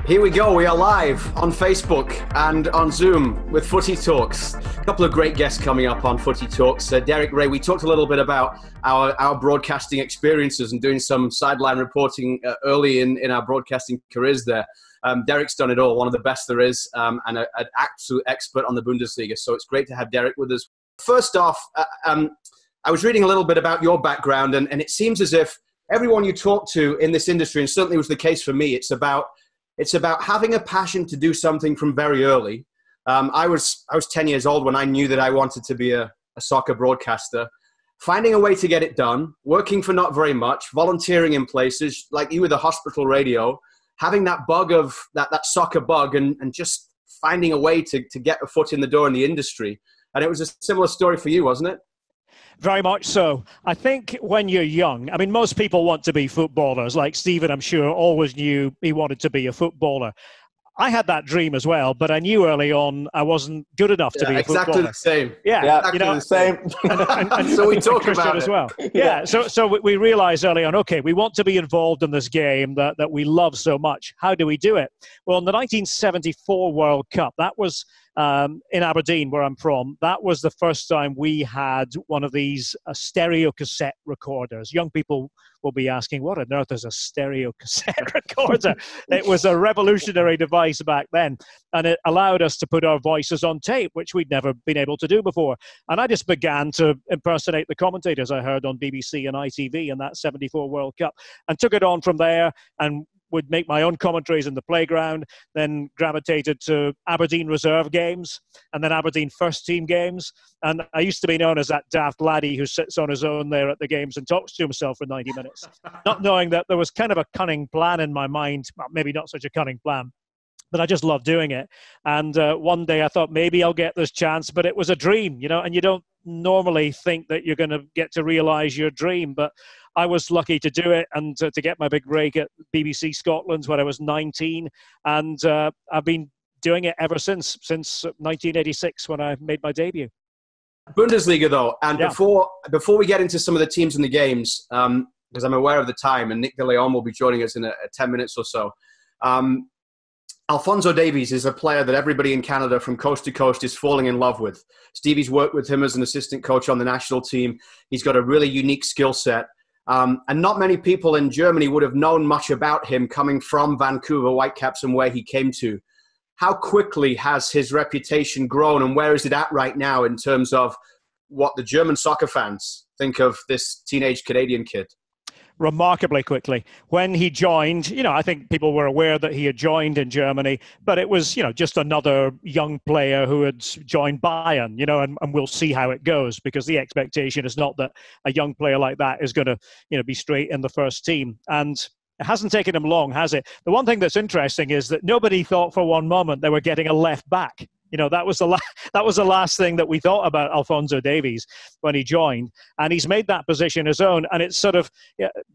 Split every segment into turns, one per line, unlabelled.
Here we go. We are live on Facebook and on Zoom with Footy Talks. A couple of great guests coming up on Footy Talks. Derek Rae, we talked a little bit about our broadcasting experiences and doing some sideline reporting early in our broadcasting careers there. Derek's done it all, one of the best there is, and an absolute expert on the Bundesliga. So it's great to have Derek with us. First off, I was reading a little bit about your background, and it seems as if everyone you talk to in this industry, and certainly was the case for me, it's about having a passion to do something from very early. I was 10 years old when I knew that I wanted to be a soccer broadcaster. Finding a way to get it done, working for not very much, volunteering in places like you with the hospital radio, having that bug of that soccer bug, and just finding a way to get a foot in the door in the industry. And it was a similar story for you, wasn't it?
Very much so. I think when you're young, I mean, most people want to be footballers. Like Stephen, I'm sure, always knew he wanted to be a footballer. I had that dream as well, but I knew early on I wasn't good enough to be a footballer.
Exactly the same.
Yeah,
exactly the same.
And
so we talk about it
as well. Yeah. So we realized early on, okay, we want to be involved in this game that we love so much. How do we do it? Well, in the 1974 World Cup, that was in Aberdeen, where I'm from, that was the first time we had one of these stereo cassette recorders. Young people will be asking, what on earth is a stereo cassette recorder? It was a revolutionary device back then, and it allowed us to put our voices on tape, which we'd never been able to do before. And I just began to impersonate the commentators I heard on BBC and ITV in that 74 World Cup, and took it on from there, and would make my own commentaries in the playground, then gravitated to Aberdeen reserve games, and then Aberdeen first team games. And I used to be known as that daft laddie who sits on his own there at the games and talks to himself for 90 minutes, not knowing that there was kind of a cunning plan in my mind. Well, maybe not such a cunning plan, but I just loved doing it. And one day I thought maybe I'll get this chance, but it was a dream, and you don't normally think that you're going to get to realize your dream. But I was lucky to do it and to get my big break at BBC Scotland when I was 19. And I've been doing it ever since 1986 when I made my debut.
Bundesliga, though, and before we get into some of the teams and the games, because I'm aware of the time, and Nick DeLeon will be joining us in 10 minutes or so. Alphonso Davies is a player that everybody in Canada from coast to coast is falling in love with. Stevie's worked with him as an assistant coach on the national team. He's got a really unique skill set. And not many people in Germany would have known much about him coming from Vancouver Whitecaps and where he came to. How quickly has his reputation grown, and where is it at right now in terms of what the German soccer fans think of this teenage Canadian kid?
Remarkably quickly. When he joined, I think people were aware that he had joined in Germany, but it was, just another young player who had joined Bayern, and we'll see how it goes, because the expectation is not that a young player like that is going to, be straight in the first team. And it hasn't taken him long, has it? The one thing that's interesting is that nobody thought for one moment they were getting a left back. That was the last thing that we thought about Alphonso Davies when he joined, and he's made that position his own. And it's sort of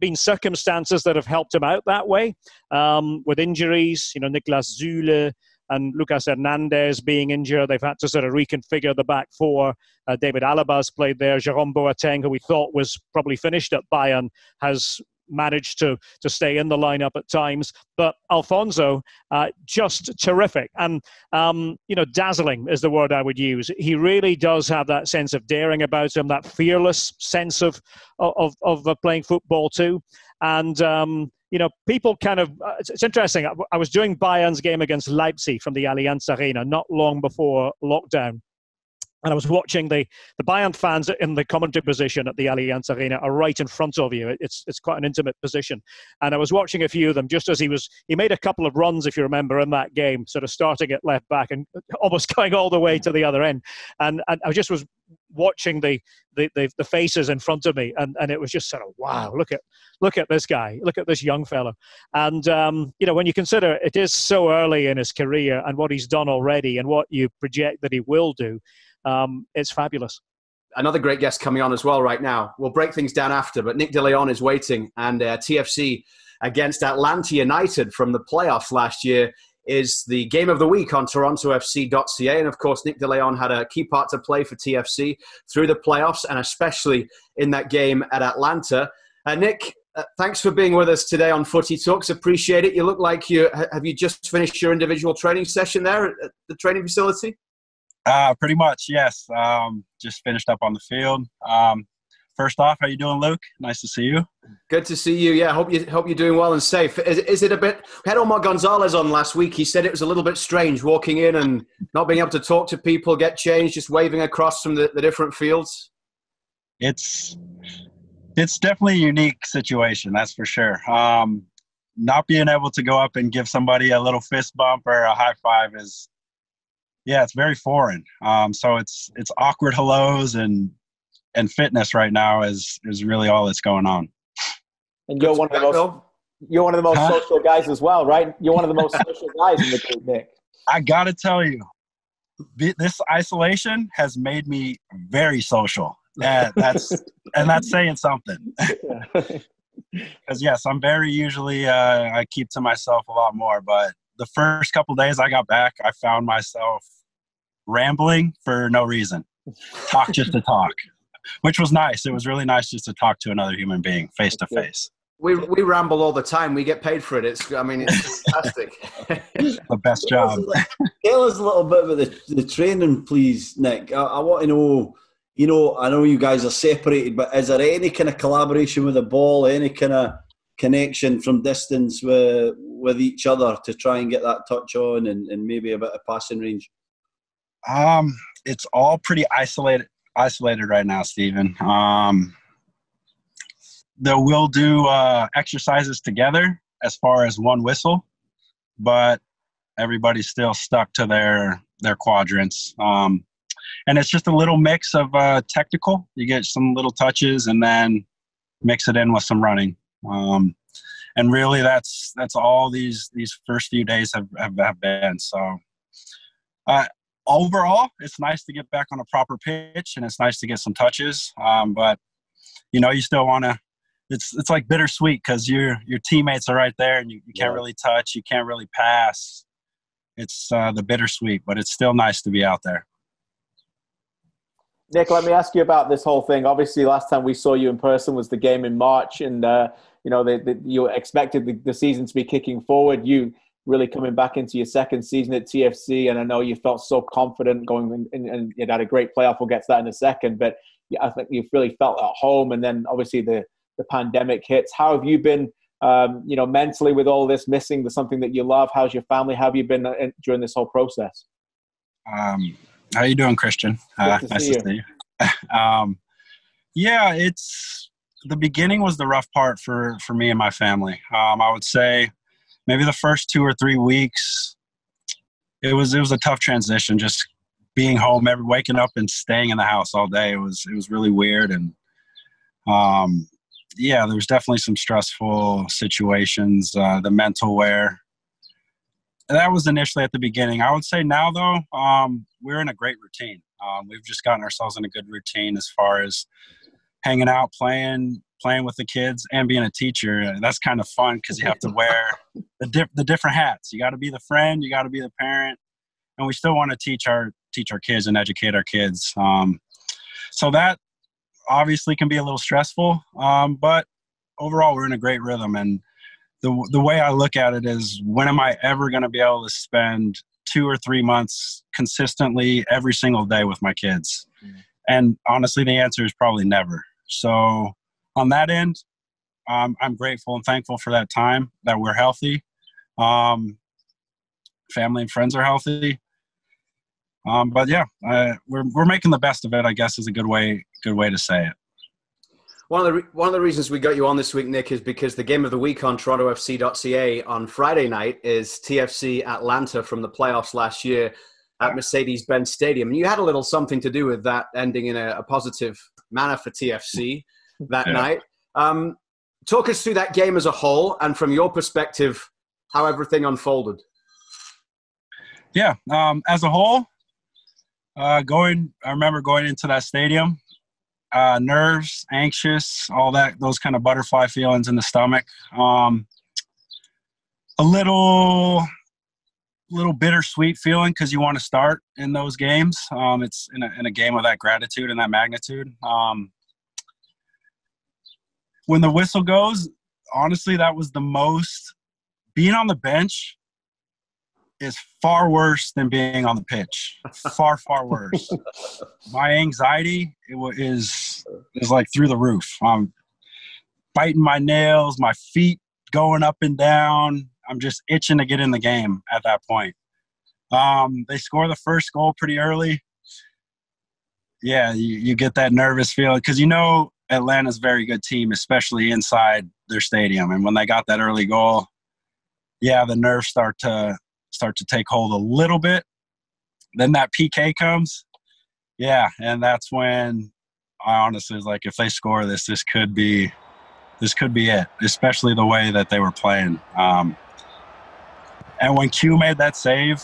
been circumstances that have helped him out that way, with injuries. Niklas Süle and Lucas Hernandez being injured, they've had to sort of reconfigure the back four. David Alaba's played there. Jerome Boateng, who we thought was probably finished at Bayern, has managed to stay in the lineup at times. But Alphonso, just terrific. And, dazzling is the word I would use. He really does have that sense of daring about him, that fearless sense of playing football too. And, people kind of, it's interesting. I was doing Bayern's game against Leipzig from the Allianz Arena not long before lockdown. And I was watching the Bayern fans in the commentary position at the Allianz Arena are right in front of you. It's quite an intimate position. And I was watching a few of them just as he made a couple of runs, if you remember, in that game, sort of starting at left back and almost going all the way to the other end. And I just was watching the faces in front of me, and it was just sort of, wow, look at this guy, look at this young fellow. And when you consider it is so early in his career and what he's done already and what you project that he will do, it's fabulous.
Another great guest coming on as well right now. We'll break things down after, but Nick DeLeon is waiting, and TFC against Atlanta United from the playoffs last year is the game of the week on torontofc.ca. And of course, Nick DeLeon had a key part to play for TFC through the playoffs, and especially in that game at Atlanta. Nick, Thanks for being with us today on Footy Talks. Appreciate it. You look like have you just finished your individual training session there at the training facility?
Pretty much, yes. Just finished up on the field. First off, how you doing, Luke? Nice to see you. Good
to see you. Yeah, hope you're doing well and safe. Is it a bit? We had Omar Gonzalez on last week. He said it was a little bit strange walking in and not being able to talk to people, get changed, just waving across from the different fields.
It's definitely a unique situation, that's for sure. Not being able to go up and give somebody a little fist bump or a high five is, it's very foreign. So it's awkward hellos and fitness right now is really all that's going on.
And you're one of the most social guys as well, right? You're one of the most social guys in the group, Nick.
I got to tell you, this isolation has made me very social. That's saying something. Because yes, I'm very usually I keep to myself a lot more. But the first couple of days I got back, I found myself rambling for no reason, talk just to talk, which was nice. It was really nice just to talk to another human being face to face.
We ramble all the time. We get paid for it. It's fantastic.
The best job.
Tell us a little bit about the training, please, Nick. I want to know. I know you guys are separated, but is there any kind of collaboration with the ball, any kind of connection from distance with each other to try and get that touch on and maybe a bit of passing range?
It's all pretty isolated right now, Stephen. We'll do exercises together as far as one whistle, but everybody's still stuck to their quadrants. And it's just a little mix of technical. You get some little touches and then mix it in with some running. And really that's all these first few days have been. So overall, it's nice to get back on a proper pitch and it's nice to get some touches. But, you still want to – it's like bittersweet because your teammates are right there and you can't really touch. You can't really pass. It's the bittersweet, but it's still nice to be out there.
Nick, let me ask you about this whole thing. Obviously, last time we saw you in person was the game in March, and you expected the season to be kicking forward. You really coming back into your second season at TFC, and I know you felt so confident going in, and you had a great playoff. We'll get to that in a second, but I think you've really felt at home. And then obviously the pandemic hits. How have you been, mentally with all this, missing something that you love? How's your family? How have you been during this whole process?
How you doing, Christian? Nice to see you. It's the beginning was the rough part for me and my family. I would say maybe the first 2 or 3 weeks, it was a tough transition. Just being home, waking up and staying in the house all day. It was really weird, and there was definitely some stressful situations. The mental wear. That was initially at the beginning. I would say now, though, we're in a great routine. We've just gotten ourselves in a good routine as far as hanging out, playing with the kids, and being a teacher. That's kind of fun because you have to wear the different hats. You got to be the friend, you got to be the parent, and we still want to teach our kids and educate our kids. So that obviously can be a little stressful, but overall we're in a great rhythm. And the way I look at it is, when am I ever going to be able to spend 2 or 3 months consistently every single day with my kids? And honestly, the answer is probably never. So on that end, I'm grateful and thankful for that time, that we're healthy. Family and friends are healthy. But we're making the best of it, I guess, is a good way to say it.
One of the reasons we got you on this week, Nick, is because the game of the week on TorontoFC.ca on Friday night is TFC Atlanta from the playoffs last year at Mercedes-Benz Stadium. And you had a little something to do with that ending in a positive manner for TFC that night. Talk us through that game as a whole, and from your perspective, how everything unfolded.
As a whole, I remember going into that stadium, nerves, anxious, all that, those kind of butterfly feelings in the stomach. A little bittersweet feeling because you want to start in those games. It's in a game of that gratitude and that magnitude. When the whistle goes, honestly, that was the most – being on the bench is far worse than being on the pitch. Far, far worse. My anxiety is like through the roof. I'm biting my nails, my feet going up and down. I'm just itching to get in the game at that point. They score the first goal pretty early. Yeah, you get that nervous feeling because Atlanta's a very good team, especially inside their stadium. And when they got that early goal, yeah, the nerves start to take hold a little bit. Then that PK comes. Yeah, and that's when I honestly was like, if they score this could be it, especially the way that they were playing. And when Q made that save,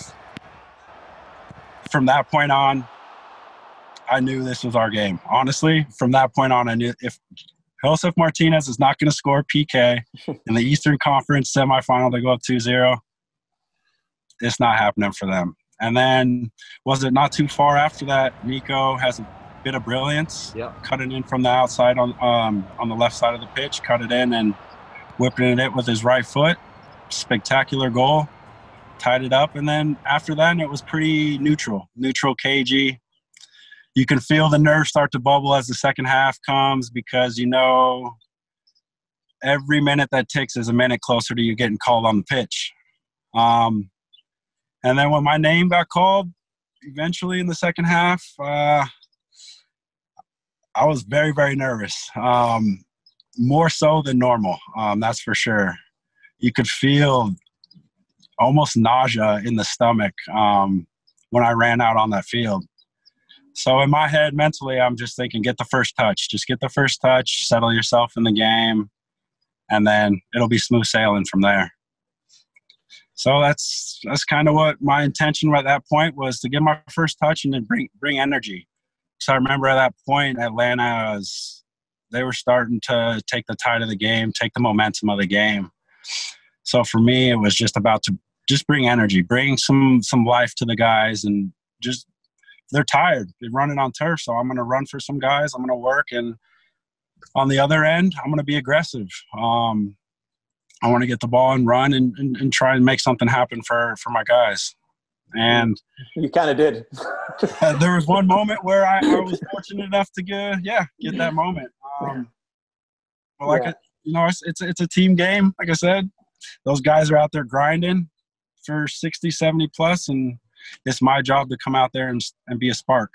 from that point on, I knew this was our game. Honestly, from that point on, I knew if Josef Martinez is not going to score PK in the Eastern Conference semifinal, they go up 2-0, it's not happening for them. And then, was it not too far after that, Nico has a bit of brilliance, cut it in from the outside on the left side of the pitch, cut it in and whipping it with his right foot. Spectacular goal, tied it up. And then after that, it was pretty neutral, cagey. You can feel the nerves start to bubble as the second half comes because, every minute that ticks is a minute closer to you getting called on the pitch. And then when my name got called, eventually in the second half, I was very, very nervous, more so than normal, that's for sure. You could feel almost nausea in the stomach when I ran out on that field. So in my head, mentally, I'm just thinking, get the first touch. Just get the first touch, settle yourself in the game, and then it'll be smooth sailing from there. So that's kind of what my intention at that point was, to get my first touch and then bring energy. So I remember at that point, Atlanta they were starting to take the tide of the game, take the momentum of the game. So for me, it was just about to just bring energy, bring some life to the guys, and just they're tired. They're running on turf, so I'm going to run for some guys. I'm going to work, and on the other end, I'm going to be aggressive. I want to get the ball and run and try and make something happen for my guys. And
you kind of did.
There was one moment where I was fortunate enough to get that moment. It's a team game. Like I said, those guys are out there grinding for 60, 70 plus, and it's my job to come out there and be a spark.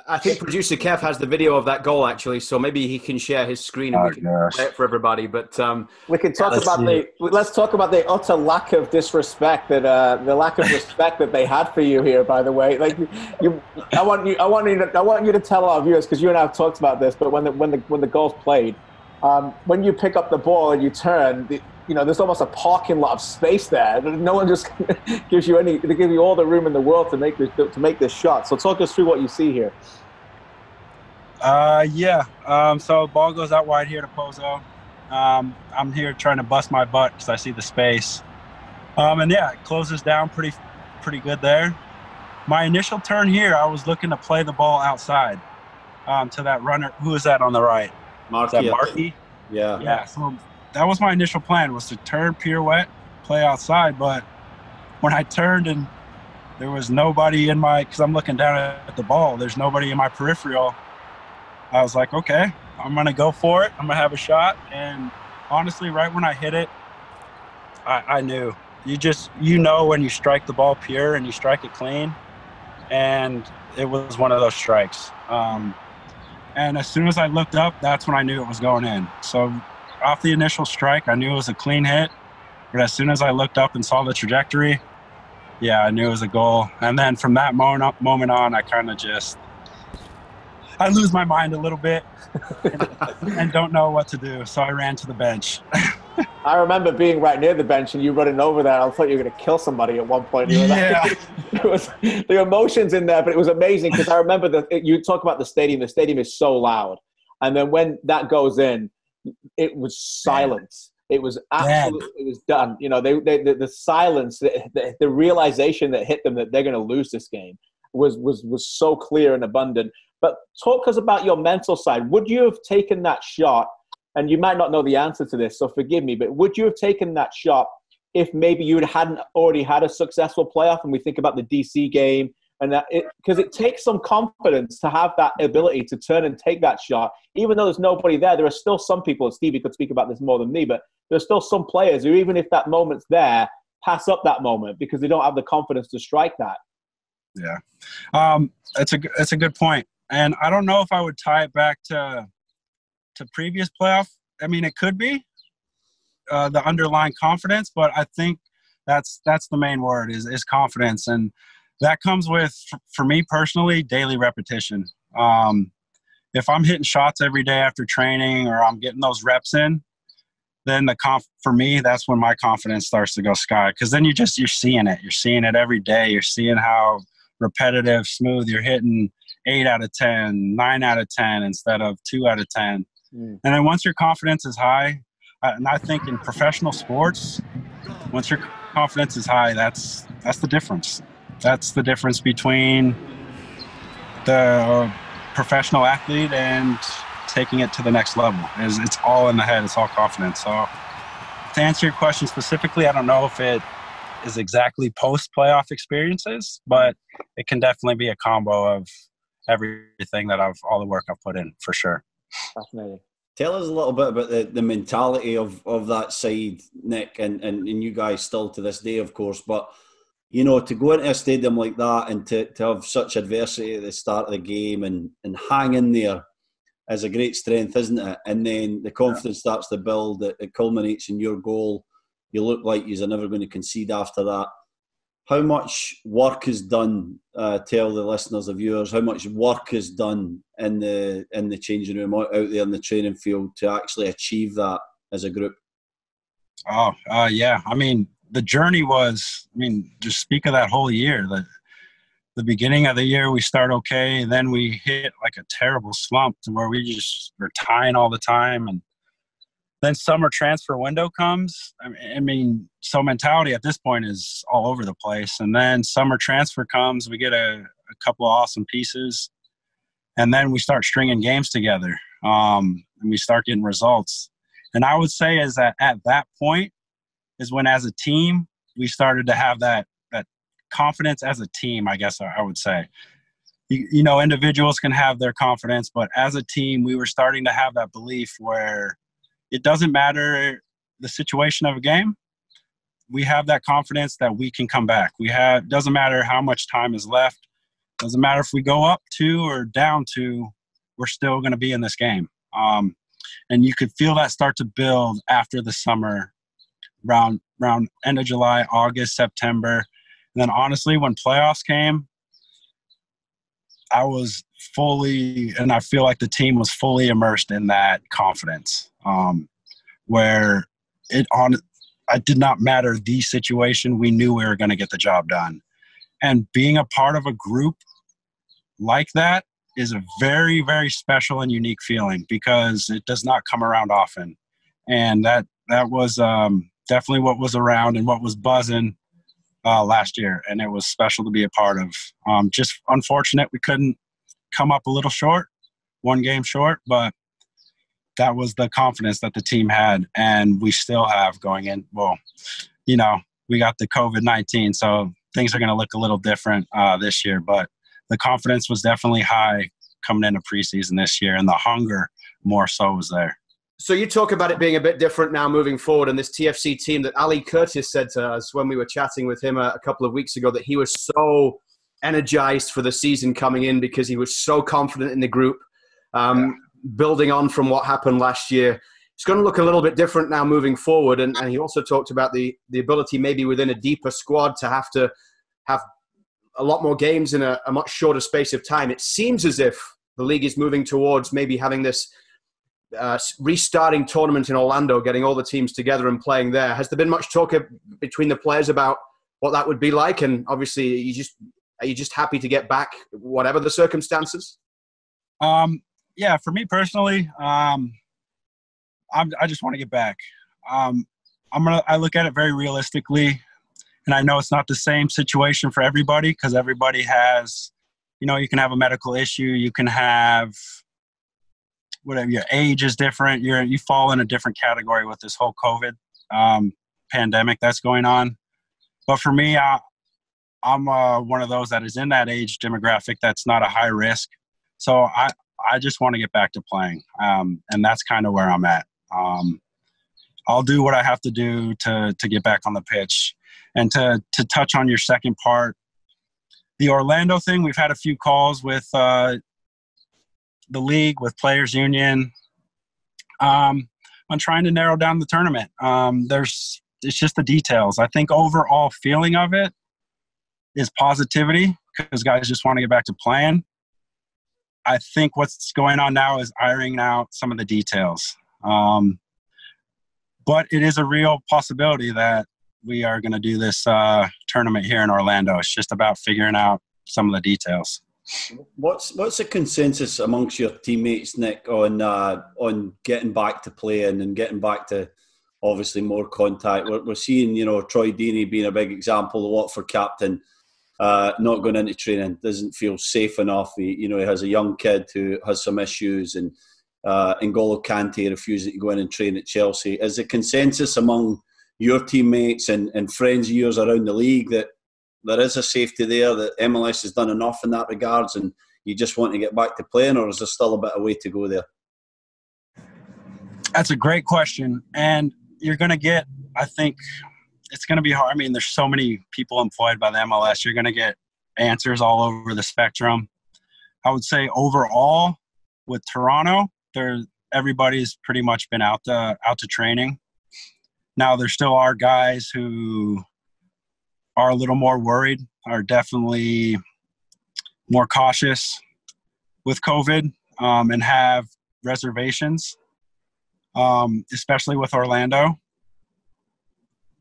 I think producer Kev has the video of that goal, actually, so maybe he can share his screen and we can play it for everybody. But
we can talk let's talk about the utter lack of disrespect the lack of respect that they had for you here. By the way, I want you to tell our viewers, because you and I have talked about this. But when the goal's played, when you pick up the ball and you turn, there's almost a parking lot of space there. No one just gives you they give you all the room in the world to make this shot. So talk us through what you see here.
So ball goes out wide here to Pozo. I'm here trying to bust my butt because I see the space. It closes down pretty good there. My initial turn here, I was looking to play the ball outside to that runner. Who is that on the right?
Marky.
Is that Marky? Yeah. So that was my initial plan, was to turn, pirouette, play outside. But when I turned and there was nobody because I'm looking down at the ball, there's nobody in my peripheral, I was like, okay, I'm going to go for it. I'm going to have a shot. And honestly, right when I hit it, I knew. When you strike the ball pure and you strike it clean. And it was one of those strikes. And as soon as I looked up, that's when I knew it was going in. So off the initial strike, I knew it was a clean hit. But as soon as I looked up and saw the trajectory, I knew it was a goal. And then from that moment on, I kind of I lose my mind a little bit and don't know what to do. So I ran to the bench.
I remember being right near the bench and you running over there. I thought you were going to kill somebody at one point. It was the emotions in there, but it was amazing because I remember you talk about the stadium. The stadium is so loud. And then when that goes in, it was silence. It was absolutely, it was done. The silence, the realization that hit them that they're going to lose this game was so clear and abundant. But talk us about your mental side. Would you have taken that shot and you might not know the answer to this, so forgive me, but would you have taken that shot if maybe you hadn't already had a successful playoff? And we think about the DC game, and that because it takes some confidence to have that ability to turn and take that shot. Even though there's nobody there, there are still some people, and Stevie could speak about this more than me, but there's still some players who, even if that moment's there, pass up that moment because they don't have the confidence to strike that.
Yeah. It's a good point. And I don't know if I would tie it back to previous playoff. I mean, it could be the underlying confidence, but I think that's the main word is confidence. And that comes with, for me personally, daily repetition. If I'm hitting shots every day after training or I'm getting those reps in, then for me, that's when my confidence starts to go sky. Because then you're seeing it. You're seeing it every day. You're seeing how repetitive, smooth you're hitting 8 out of 10, 9 out of 10 instead of 2 out of 10. And then once your confidence is high, and I think in professional sports, once your confidence is high, that's the difference. That's the difference between the professional athlete and taking it to the next level. It's all in the head. It's all confidence. So to answer your question specifically, I don't know if it is exactly post-playoff experiences, but it can definitely be a combo of everything all the work I've put in, for sure.
Fascinating.
Tell us a little bit about the mentality of that side, Nick, and you guys still to this day, of course. But, you know, to go into a stadium like that and to have such adversity at the start of the game and hang in there is a great strength, isn't it? And then the confidence starts to build. It culminates in your goal. You look like you're never going to concede after that. How much work is done, tell the listeners of yours, how much work is done in the changing room, out there in the training field to actually achieve that as a group?
Yeah. I mean, the journey was, just speak of that whole year. The beginning of the year, we start okay, and then we hit like a terrible slump to where we just were tying all the time. And then summer transfer window comes. So mentality at this point is all over the place. And then summer transfer comes, we get a couple of awesome pieces, and then we start stringing games together, and we start getting results. And I would say is that at that point is when, as a team, we started to have that confidence as a team, I guess I would say. You know, individuals can have their confidence, but as a team, we were starting to have that belief where it doesn't matter the situation of a game. We have that confidence that we can come back. Doesn't matter how much time is left. Doesn't matter if we go up 2 or down 2, we're still going to be in this game. And you could feel that start to build after the summer, around end of July, August, September. And then honestly, when playoffs came, I was fully, and I feel like the team was fully immersed in that confidence, where I did not matter the situation. We knew we were going to get the job done. And being a part of a group like that is a very, very special and unique feeling because it does not come around often. And that was definitely what was around and what was buzzing last year. And it was special to be a part of. Just unfortunate we couldn't come up a little short, 1 game short, but that was the confidence that the team had, and we still have going in. Well, you know, we got the COVID-19, so things are going to look a little different this year, but the confidence was definitely high coming into preseason this year, and the hunger more so was there.
So you talk about it being a bit different now moving forward, and this TFC team that Ali Curtis said to us when we were chatting with him a couple of weeks ago that he was so energized for the season coming in because he was so confident in the group. Building on from what happened last year, it's going to look a little bit different now moving forward. And he also talked about the ability maybe within a deeper squad to have a lot more games in a much shorter space of time. It seems as if the league is moving towards maybe having this restarting tournament in Orlando, getting all the teams together and playing there. Has there been much talk between the players about what that would be like? And obviously, are you just happy to get back, whatever the circumstances?
Yeah, for me personally, I just want to get back. I look at it very realistically, and I know it's not the same situation for everybody because everybody has, you know, you can have a medical issue, you can have whatever, your age is different. You fall in a different category with this whole COVID pandemic that's going on. But for me, I'm one of those that is in that age demographic that's not a high risk. So I just want to get back to playing, and that's kind of where I'm at. I'll do what I have to do to get back on the pitch. And to touch on your second part, the Orlando thing, we've had a few calls with the league, with Players Union, on trying to narrow down the tournament. It's just the details. I think overall feeling of it is positivity because guys just want to get back to playing. I think what's going on now is ironing out some of the details. But it is a real possibility that we are going to do this tournament here in Orlando. It's just about figuring out some of the details.
What's the consensus amongst your teammates, Nick, on getting back to playing and getting back to obviously more contact? We're seeing, Troy Deeney being a big example, the Watford captain, not going into training, doesn't feel safe enough. He has a young kid who has some issues, and N'Golo Kante refusing to go in and train at Chelsea. Is the consensus among your teammates and friends of yours around the league that there is a safety there, that MLS has done enough in that regards and you just want to get back to playing, or is there still a bit of way to go there?
That's a great question. And you're going to get, I think it's going to be hard. I mean, there's so many people employed by the MLS. You're going to get answers all over the spectrum. I would say overall with Toronto, everybody's pretty much been out to training. Now, there still are guys who are a little more worried, are definitely more cautious with COVID, and have reservations, especially with Orlando.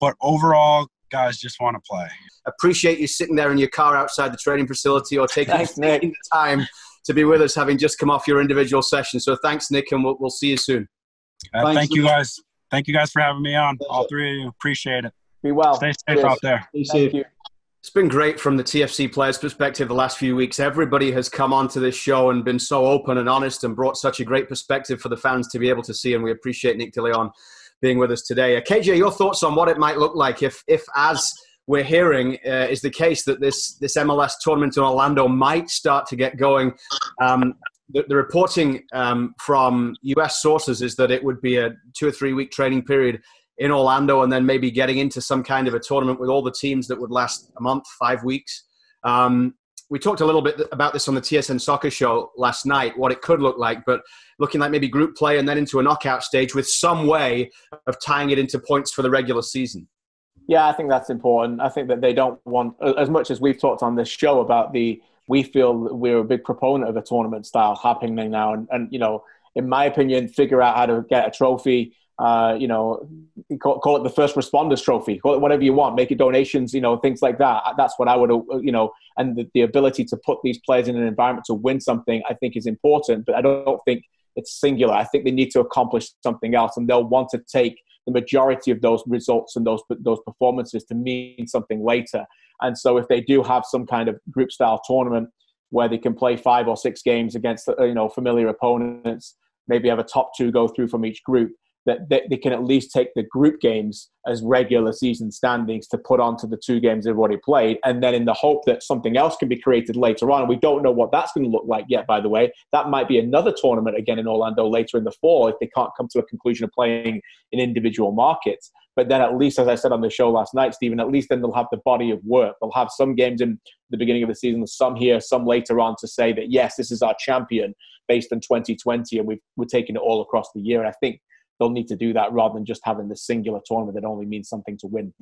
But overall, guys just want to play.
Appreciate you sitting there in your car outside the training facility or taking the time to be with us, having just come off your individual session. So thanks, Nick, and we'll see you soon.
Thank you, guys. Thank you guys for having me on. All three of you. Appreciate it.
Be well.
Stay safe out there.
Be safe.
It's been great from the TFC players' perspective the last few weeks. Everybody has come onto this show and been so open and honest and brought such a great perspective for the fans to be able to see, and we appreciate Nick DeLeon being with us today. KJ, your thoughts on what it might look like if as we're hearing is the case that this MLS tournament in Orlando might start to get going. The reporting from US sources is that it would be a 2 or 3 week training period in Orlando, and then maybe getting into some kind of a tournament with all the teams that would last a month, 5 weeks. We talked a little bit about this on the TSN Soccer Show last night, what it could look like, but looking like maybe group play and then into a knockout stage with some way of tying it into points for the regular season.
Yeah, I think that's important. I think that they don't want, as much as we've talked on this show about we feel we're a big proponent of a tournament style happening now. And in my opinion, figure out how to get a trophy, call it the first responders trophy, call it whatever you want, make it donations, things like that. That's what I would, and the ability to put these players in an environment to win something, I think is important, but I don't think it's singular. I think they need to accomplish something else, and they'll want to take the majority of those results and those performances to mean something later. And so if they do have some kind of group style tournament where they can play 5 or 6 games against, familiar opponents, maybe have a top 2 go through from each group, that they can at least take the group games as regular season standings to put onto the 2 games they've already played. And then in the hope that something else can be created later on. And we don't know what that's going to look like yet, by the way. That might be another tournament again in Orlando later in the fall if they can't come to a conclusion of playing in individual markets. But then at least, as I said on the show last night, Stephen, at least then they'll have the body of work. They'll have some games in the beginning of the season, some here, some later on, to say that, yes, this is our champion based on 2020, and we're taking it all across the year. And I think they'll need to do that rather than just having the singular tournament that only means something to win,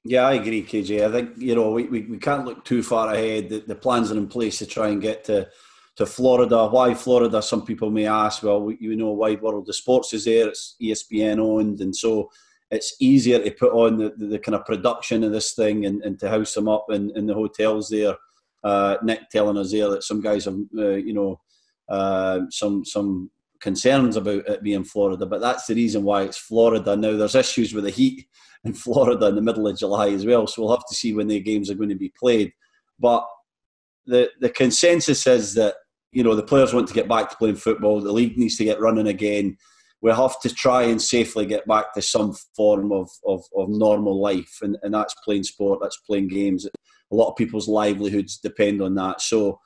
Yeah, I agree, KJ. I think, we can't look too far ahead. The plans are in place to try and get to Florida. Why Florida? Some people may ask, well, Wide World of Sports is there. It's ESPN owned. And so it's easier to put on the kind of production of this thing and to house them up in the hotels there. Nick telling us there that some guys have, some concerns about it being Florida, but that's the reason why it's Florida. Now, there's issues with the heat in Florida in the middle of July as well, so we'll have to see when the games are going to be played. But the consensus is that the players want to get back to playing football. The league needs to get running again. We have to try and safely get back to some form of normal life, and that's playing sport, that's playing games. A lot of people's livelihoods depend on that. So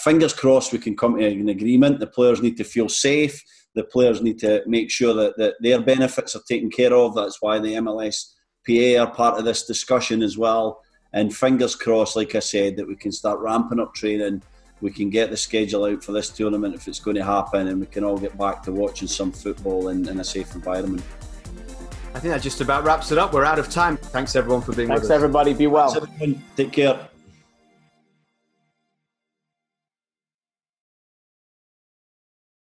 fingers crossed we can come to an agreement. The players need to feel safe. The players need to make sure that their benefits are taken care of. That's why the MLS PA are part of this discussion as well. And fingers crossed, like I said, that we can start ramping up training. We can get the schedule out for this tournament if it's going to happen, and we can all get back to watching some football in a safe environment.
I think that just about wraps it up. We're out of time. Thanks everyone for being with us.
Thanks everybody. Be well.
Thanks everyone. Take care.